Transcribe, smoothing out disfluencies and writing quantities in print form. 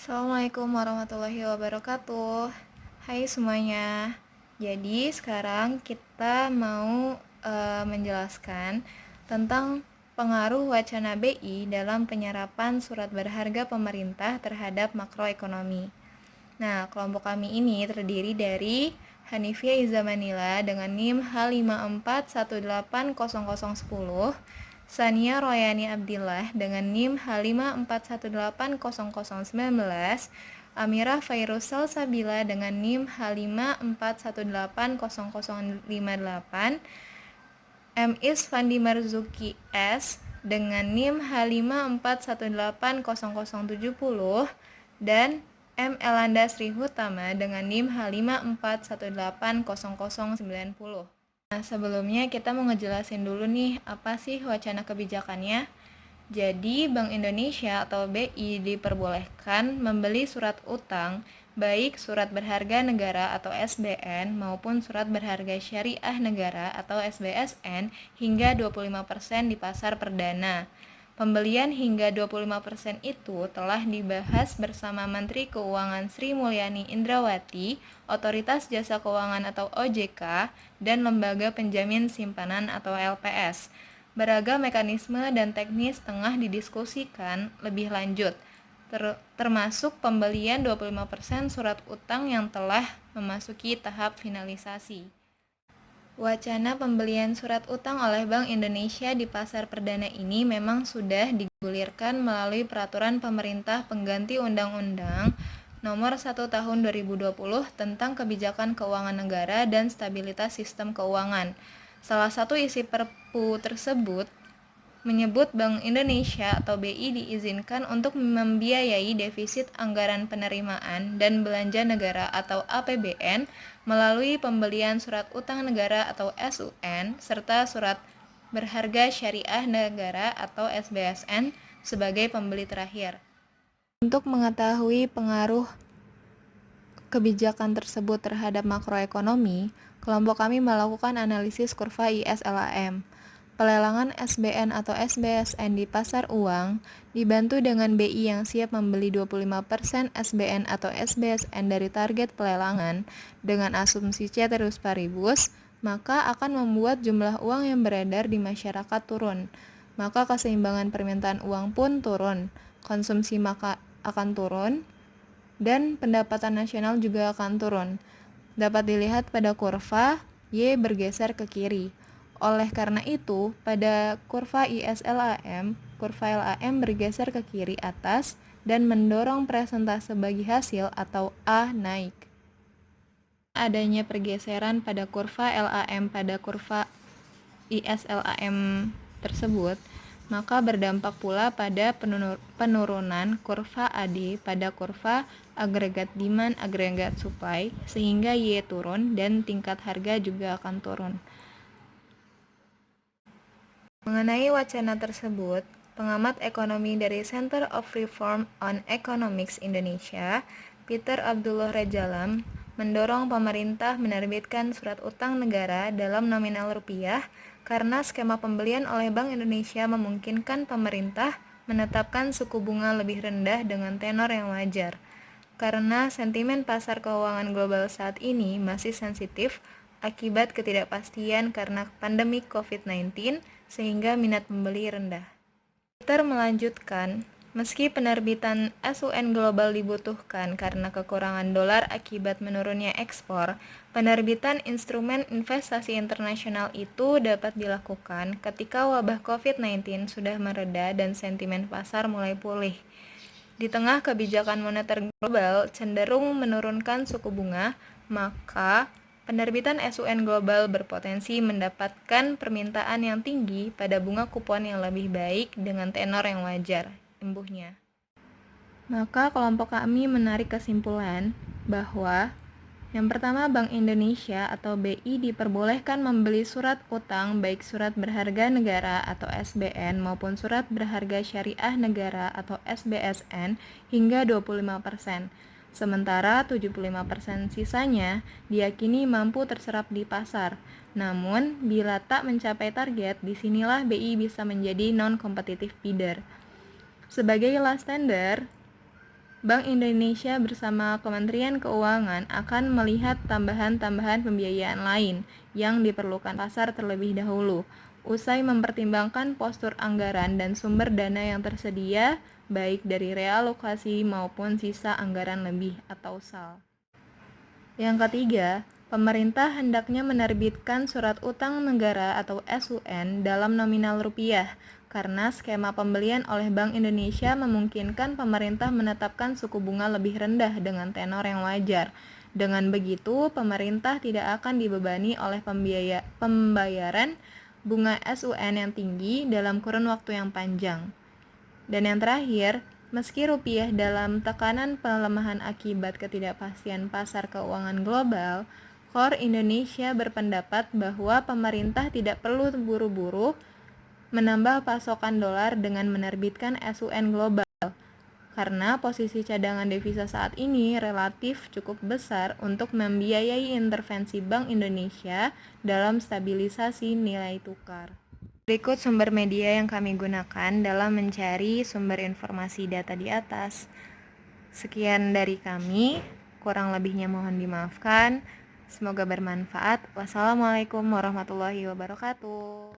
Assalamualaikum warahmatullahi wabarakatuh. Hai semuanya. Jadi sekarang kita mau menjelaskan tentang pengaruh wacana BI dalam penyerapan surat berharga pemerintah terhadap makroekonomi. Nah, kelompok kami ini terdiri dari Hanifia Izamanila dengan NIM H5418010, Sania Royani Abdillah dengan NIM H5418019, Amira Fairuz Salsabila dengan NIM H541800058, M. Fandi Marzuki S dengan NIM H541800070, dan M. Elanda Sri Hutama dengan NIM H541800090. Nah, sebelumnya kita mau ngejelasin dulu nih apa sih wacana kebijakannya. Jadi, Bank Indonesia atau BI diperbolehkan membeli surat utang, baik surat berharga negara atau SBN maupun surat berharga syariah negara atau SBSN hingga 25% di pasar perdana. Pembelian hingga 25% itu telah dibahas bersama Menteri Keuangan Sri Mulyani Indrawati, Otoritas Jasa Keuangan atau OJK, dan Lembaga Penjamin Simpanan atau LPS. Beragam mekanisme dan teknis tengah didiskusikan lebih lanjut, termasuk pembelian 25% surat utang yang telah memasuki tahap finalisasi. Wacana pembelian surat utang oleh Bank Indonesia di pasar perdana ini memang sudah digulirkan melalui peraturan pemerintah pengganti Undang-Undang Nomor 1 Tahun 2020 tentang Kebijakan Keuangan Negara dan Stabilitas Sistem Keuangan. Salah satu isi Perpu tersebut menyebut Bank Indonesia atau BI diizinkan untuk membiayai defisit anggaran penerimaan dan belanja negara atau APBN melalui pembelian surat utang negara atau SUN serta surat berharga syariah negara atau SBSN sebagai pembeli terakhir. Untuk mengetahui pengaruh kebijakan tersebut terhadap makroekonomi, kelompok kami melakukan analisis kurva ISLAM. Pelelangan SBN atau SBSN di pasar uang dibantu dengan BI yang siap membeli 25% SBN atau SBSN dari target pelelangan dengan asumsi ceteris paribus, maka akan membuat jumlah uang yang beredar di masyarakat turun. Maka keseimbangan permintaan uang pun turun, konsumsi maka akan turun, dan pendapatan nasional juga akan turun. Dapat dilihat pada kurva Y bergeser ke kiri. Oleh karena itu, pada kurva ISLAM, kurva LAM bergeser ke kiri atas dan mendorong persentase bagi hasil atau A naik. Adanya pergeseran pada kurva LAM pada kurva ISLAM tersebut, maka berdampak pula pada penurunan kurva AD pada kurva agregat demand agregat supply, sehingga Y turun dan tingkat harga juga akan turun. Mengenai wacana tersebut, pengamat ekonomi dari Center of Reform on Economics Indonesia, Peter Abdullah Rejalam, mendorong pemerintah menerbitkan surat utang negara dalam nominal rupiah karena skema pembelian oleh Bank Indonesia memungkinkan pemerintah menetapkan suku bunga lebih rendah dengan tenor yang wajar. Karena sentimen pasar keuangan global saat ini masih sensitif akibat ketidakpastian karena pandemi COVID-19, sehingga minat pembeli rendah. Peter melanjutkan, meski penerbitan SUN global dibutuhkan karena kekurangan dolar akibat menurunnya ekspor, penerbitan instrumen investasi internasional itu dapat dilakukan ketika wabah COVID-19 sudah mereda dan sentimen pasar mulai pulih. Di tengah kebijakan moneter global cenderung menurunkan suku bunga, maka penerbitan SUN global berpotensi mendapatkan permintaan yang tinggi pada bunga kupon yang lebih baik dengan tenor yang wajar, imbuhnya. Maka kelompok kami menarik kesimpulan bahwa yang pertama, Bank Indonesia atau BI diperbolehkan membeli surat utang baik surat berharga negara atau SBN maupun surat berharga syariah negara atau SBSN hingga 25%. Sementara 75% sisanya diyakini mampu terserap di pasar. Namun, bila tak mencapai target, disinilah BI bisa menjadi non-competitive bidder. Sebagai last tender, Bank Indonesia bersama Kementerian Keuangan akan melihat tambahan-tambahan pembiayaan lain yang diperlukan pasar terlebih dahulu, usai mempertimbangkan postur anggaran dan sumber dana yang tersedia, baik dari realokasi maupun sisa anggaran lebih atau SAL. Yang ketiga, pemerintah hendaknya menerbitkan surat utang negara atau SUN dalam nominal rupiah, karena skema pembelian oleh Bank Indonesia memungkinkan pemerintah menetapkan suku bunga lebih rendah dengan tenor yang wajar. Dengan begitu, pemerintah tidak akan dibebani oleh pembayaran bunga SUN yang tinggi dalam kurun waktu yang panjang. Dan yang terakhir, meski rupiah dalam tekanan pelemahan akibat ketidakpastian pasar keuangan global, Core Indonesia berpendapat bahwa pemerintah tidak perlu buru-buru menambah pasokan dolar dengan menerbitkan SUN global, karena posisi cadangan devisa saat ini relatif cukup besar untuk membiayai intervensi Bank Indonesia dalam stabilisasi nilai tukar. Berikut sumber media yang kami gunakan dalam mencari sumber informasi data di atas. Sekian dari kami, kurang lebihnya mohon dimaafkan. Semoga bermanfaat. Wassalamualaikum warahmatullahi wabarakatuh.